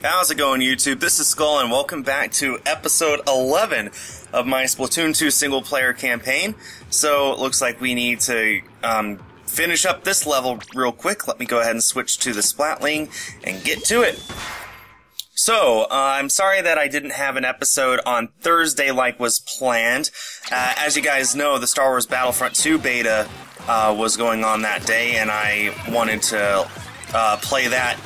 How's it going, YouTube? This is Skul, and welcome back to episode 11 of my Splatoon 2 single-player campaign. So, it looks like we need to finish up this level real quick. Let me go ahead and switch to the Splatling and get to it. So, I'm sorry that I didn't have an episode on Thursday like was planned. As you guys know, the Star Wars Battlefront 2 beta was going on that day, and I wanted to play that,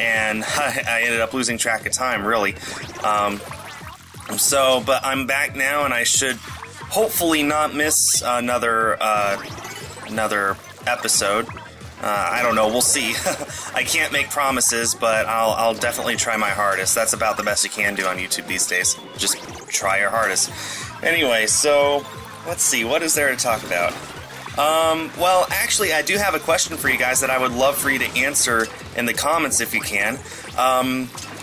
and I ended up losing track of time, really. But I'm back now, and I should hopefully not miss another episode. I don't know, we'll see. I can't make promises, but I'll definitely try my hardest. That's about the best you can do on YouTube these days. Just try your hardest. Anyway, so let's see, what is there to talk about? Well, actually, I do have a question for you guys that I would love for you to answer in the comments if you can.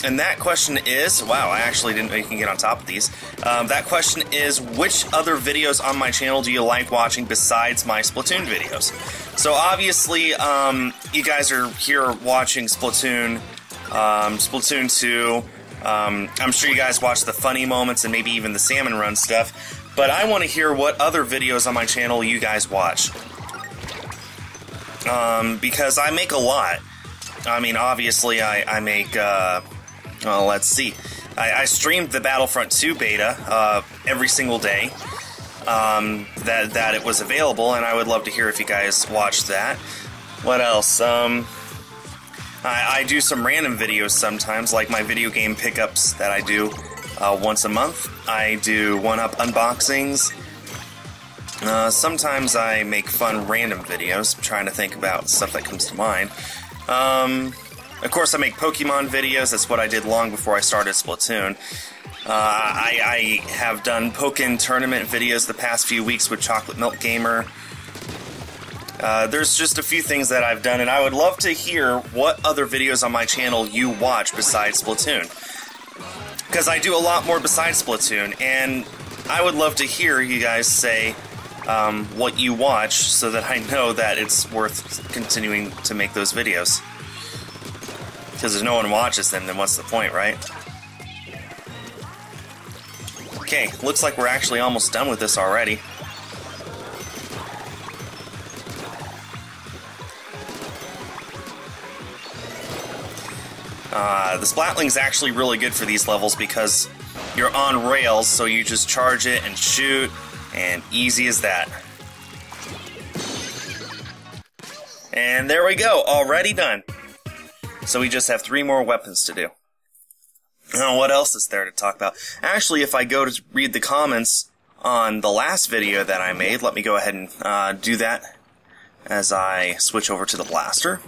And that question is, wow, I actually didn't know you can get on top of these. That question is, which other videos on my channel do you like watching besides my Splatoon videos? So obviously, you guys are here watching Splatoon, Splatoon 2. I'm sure you guys watch the funny moments and maybe even the salmon run stuff. But I want to hear what other videos on my channel you guys watch. Because I make a lot. I mean, obviously, I make, well, let's see. I streamed the Battlefront 2 beta every single day that it was available, and I would love to hear if you guys watched that. What else? I do some random videos sometimes, like my video game pickups that I do once a month. I do one-up unboxings. Sometimes I make fun random videos. I'm trying to think about stuff that comes to mind. Of course, I make Pokemon videos. That's what I did long before I started Splatoon. I have done Pokken tournament videos the past few weeks with Chocolate Milk Gamer. There's just a few things that I've done, and I would love to hear what other videos on my channel you watch besides Splatoon. Because I do a lot more besides Splatoon, and I would love to hear you guys say what you watch so that I know that it's worth continuing to make those videos. Because if no one watches them, then what's the point, right? Okay, looks like we're actually almost done with this already. The Splatling's actually really good for these levels because you're on rails, so you just charge it and shoot, and easy as that. And there we go, already done. So we just have 3 more weapons to do. Now, what else is there to talk about? Actually, if I go to read the comments on the last video that I made, let me go ahead and do that as I switch over to the blaster.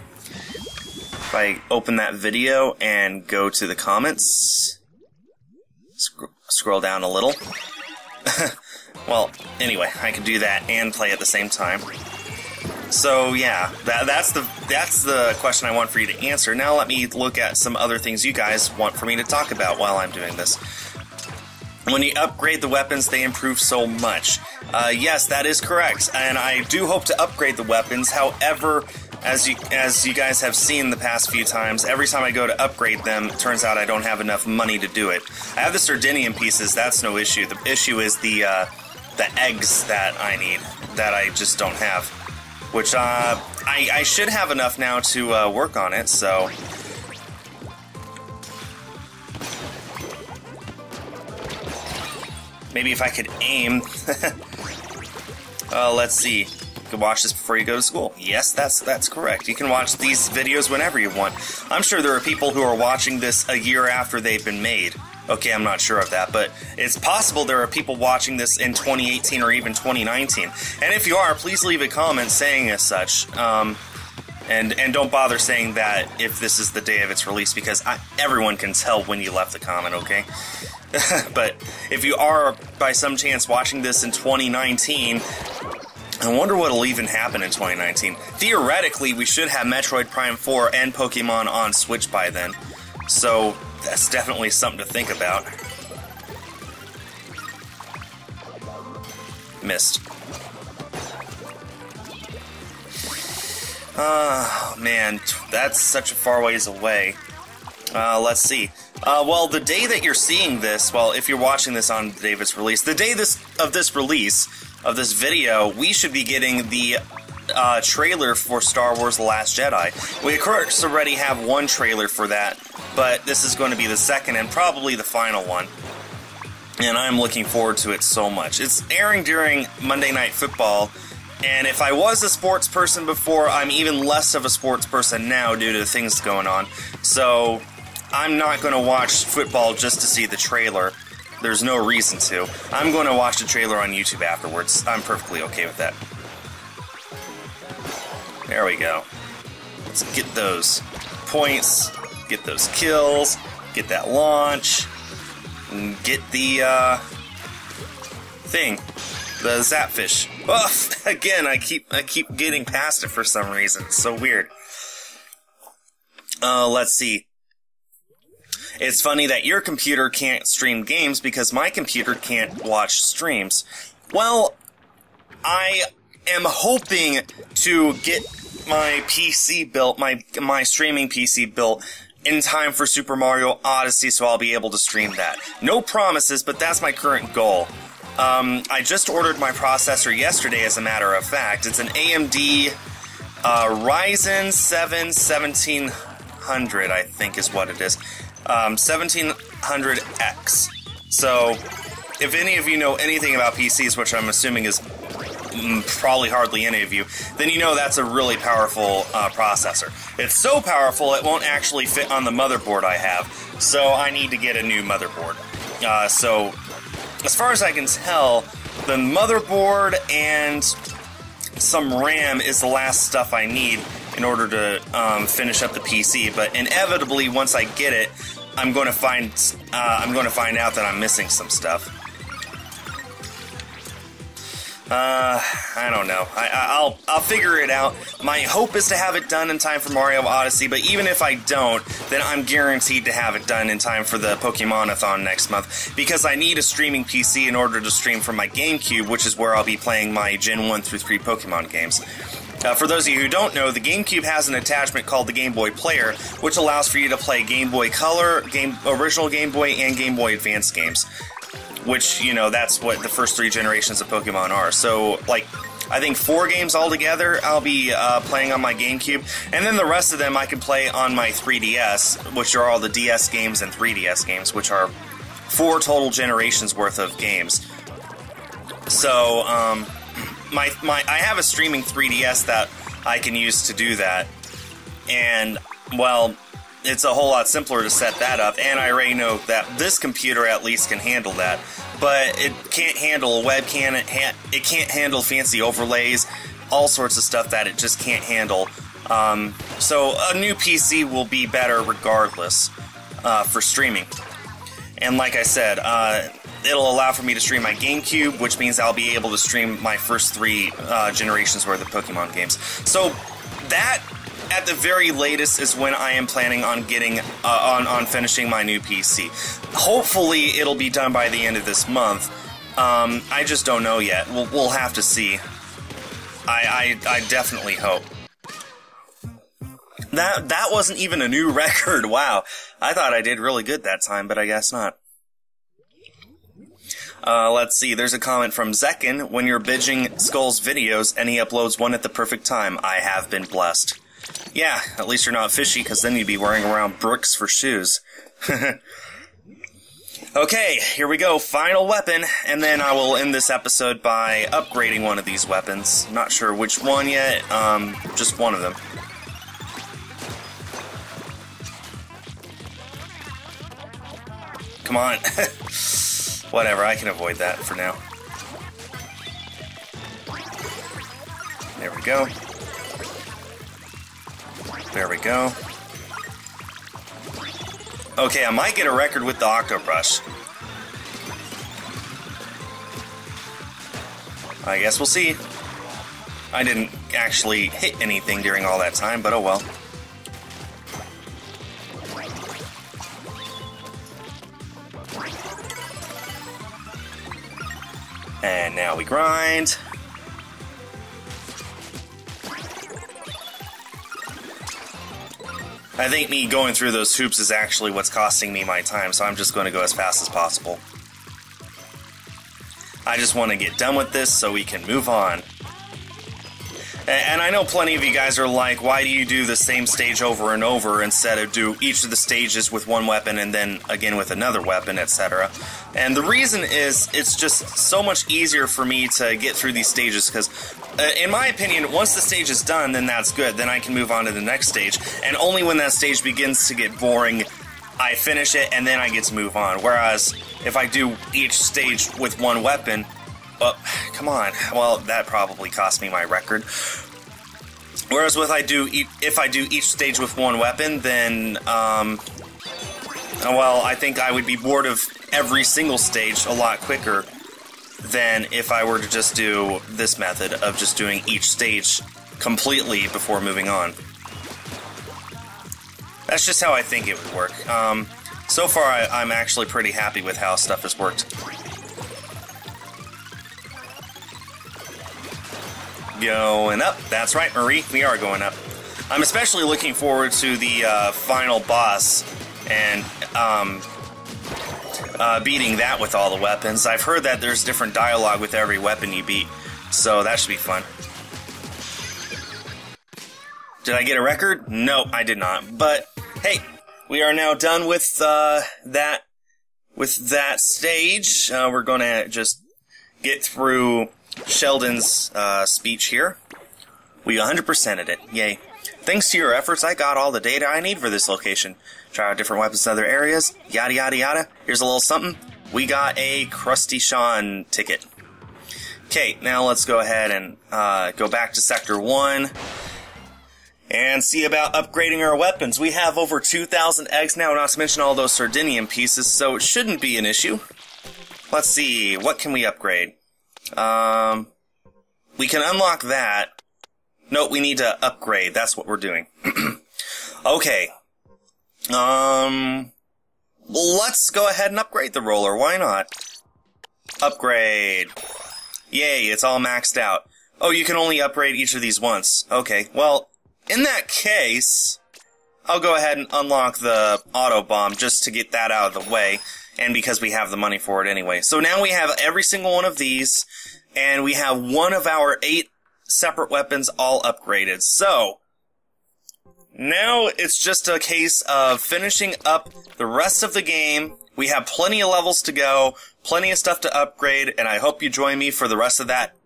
If I open that video and go to the comments, scroll down a little. Well, anyway, I can do that and play at the same time. So yeah, that's the question I want for you to answer. Now let me look at some other things you guys want for me to talk about while I'm doing this. When you upgrade the weapons, they improve so much. Yes, that is correct, and I do hope to upgrade the weapons. However, as you guys have seen the past few times, every time I go to upgrade them, it turns out I don't have enough money to do it. I have the Sardinian pieces, that's no issue. The issue is the eggs that I need, that I just don't have. Which, I should have enough now to work on it, so... Maybe if I could aim... let's see. You can watch this before you go to school. Yes, that's correct. You can watch these videos whenever you want. I'm sure there are people who are watching this a year after they've been made. Okay, I'm not sure of that, but it's possible there are people watching this in 2018 or even 2019. And if you are, please leave a comment saying as such. And don't bother saying that if this is the day of its release, because everyone can tell when you left the comment, okay? But if you are, by some chance, watching this in 2019... I wonder what'll even happen in 2019. Theoretically, we should have Metroid Prime 4 and Pokemon on Switch by then. So, that's definitely something to think about. Missed. Oh, man. That's such a far ways away. Let's see. Well, the day that you're seeing this, well, if you're watching this on the day of its release, the day of this release of this video, we should be getting the trailer for Star Wars The Last Jedi. We, of course, already have one trailer for that, but this is going to be the second and probably the final one. And I'm looking forward to it so much. It's airing during Monday Night Football, and if I was a sports person before, I'm even less of a sports person now due to the things going on. So I'm not going to watch football just to see the trailer. There's no reason to. I'm going to watch the trailer on YouTube afterwards. I'm perfectly okay with that. There we go. Let's get those points, get those kills, get that launch, and get the thing, the Zapfish. Oh, again, I keep getting past it for some reason. It's so weird. Let's see. It's funny that your computer can't stream games because my computer can't watch streams. Well, I am hoping to get my PC built, my streaming PC built in time for Super Mario Odyssey, so I'll be able to stream that. No promises, but that's my current goal. I just ordered my processor yesterday, as a matter of fact. It's an AMD Ryzen 7 1700, I think is what it is. 1700X. So, if any of you know anything about PCs, which I'm assuming is probably hardly any of you, then you know that's a really powerful processor. It's so powerful it won't actually fit on the motherboard I have, so I need to get a new motherboard. So, as far as I can tell, the motherboard and some RAM is the last stuff I need in order to finish up the PC. But inevitably, once I get it, I'm going to find out that I'm missing some stuff. I don't know. I'll figure it out. My hope is to have it done in time for Mario Odyssey, but even if I don't, then I'm guaranteed to have it done in time for the Pokemon-a-thon next month, because I need a streaming PC in order to stream from my GameCube, which is where I'll be playing my Gen 1 through 3 Pokemon games. For those of you who don't know, the GameCube has an attachment called the Game Boy Player, which allows for you to play Game Boy Color, original Game Boy, and Game Boy Advance games. Which, you know, that's what the first 3 generations of Pokemon are. So, like, I think 4 games altogether I'll be playing on my GameCube. And then the rest of them I can play on my 3DS, which are all the DS games and 3DS games, which are 4 total generations worth of games. So, I have a streaming 3DS that I can use to do that. And, well, it's a whole lot simpler to set that up, and I already know that this computer at least can handle that. But it can't handle a webcam, it can't handle fancy overlays, all sorts of stuff that it just can't handle. So a new PC will be better regardless for streaming. And like I said, it'll allow for me to stream my GameCube, which means I'll be able to stream my first 3 generations worth of Pokemon games. So that, at the very latest, is when I am planning on getting on finishing my new PC. Hopefully, it'll be done by the end of this month. I just don't know yet. We'll have to see. I definitely hope. That wasn't even a new record. Wow, I thought I did really good that time, but I guess not. Let's see, there's a comment from Zekin. When you're binging Skul's videos and he uploads one at the perfect time, I have been blessed. Yeah, at least you're not fishy, because then you'd be wearing around bricks for shoes. Okay, here we go, final weapon, and then I will end this episode by upgrading one of these weapons. Not sure which one yet, just one of them. Come on. Whatever, I can avoid that for now. There we go. There we go. Okay, I might get a record with the Octobrush. I guess we'll see. I didn't actually hit anything during all that time, but oh well. And now we grind. I think me going through those hoops is actually what's costing me my time, so I'm just going to go as fast as possible. I just want to get done with this so we can move on. And I know plenty of you guys are like, why do you do the same stage over and over instead of do each of the stages with one weapon and then again with another weapon, etc. And the reason is, it's just so much easier for me to get through these stages because, in my opinion, once the stage is done, then that's good. Then I can move on to the next stage. And only when that stage begins to get boring, I finish it and then I get to move on. Whereas, if I do each stage with one weapon, well, come on. Well, that probably cost me my record. Whereas if I do each stage with one weapon, then, well, I think I would be bored of every single stage a lot quicker than if I were to just do this method of just doing each stage completely before moving on. That's just how I think it would work. So far, I'm actually pretty happy with how stuff has worked. Going up. That's right, Marie. We are going up. I'm especially looking forward to the final boss and beating that with all the weapons. I've heard that there's different dialogue with every weapon you beat, so that should be fun. Did I get a record? No, I did not. But hey, we are now done with that stage. We're going to just get through Sheldon's speech here. We 100%ed it. Yay. Thanks to your efforts, I got all the data I need for this location. Try out different weapons in other areas. Yada yada yada. Here's a little something. We got a Krusty Sean ticket. Okay, now let's go ahead and go back to Sector 1 and see about upgrading our weapons. We have over 2,000 eggs now, not to mention all those Sardinian pieces, so it shouldn't be an issue. Let's see, what can we upgrade? We can unlock that. No, we need to upgrade. That's what we're doing. Okay. Let's go ahead and upgrade the roller. Why not? Upgrade. Yay, it's all maxed out. Oh, you can only upgrade each of these once. Okay, well, in that case, I'll go ahead and unlock the auto bomb just to get that out of the way, and because we have the money for it anyway. So now we have every single one of these, and we have one of our 8 separate weapons all upgraded. So now it's just a case of finishing up the rest of the game. We have plenty of levels to go, plenty of stuff to upgrade, and I hope you join me for the rest of that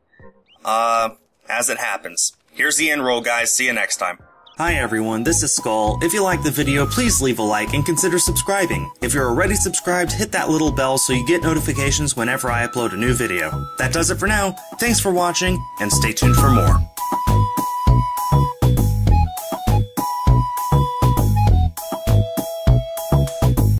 as it happens. Here's the end roll, guys. See you next time. Hi everyone, this is Skul. If you liked the video, please leave a like and consider subscribing. If you're already subscribed, hit that little bell so you get notifications whenever I upload a new video. That does it for now. Thanks for watching, and stay tuned for more.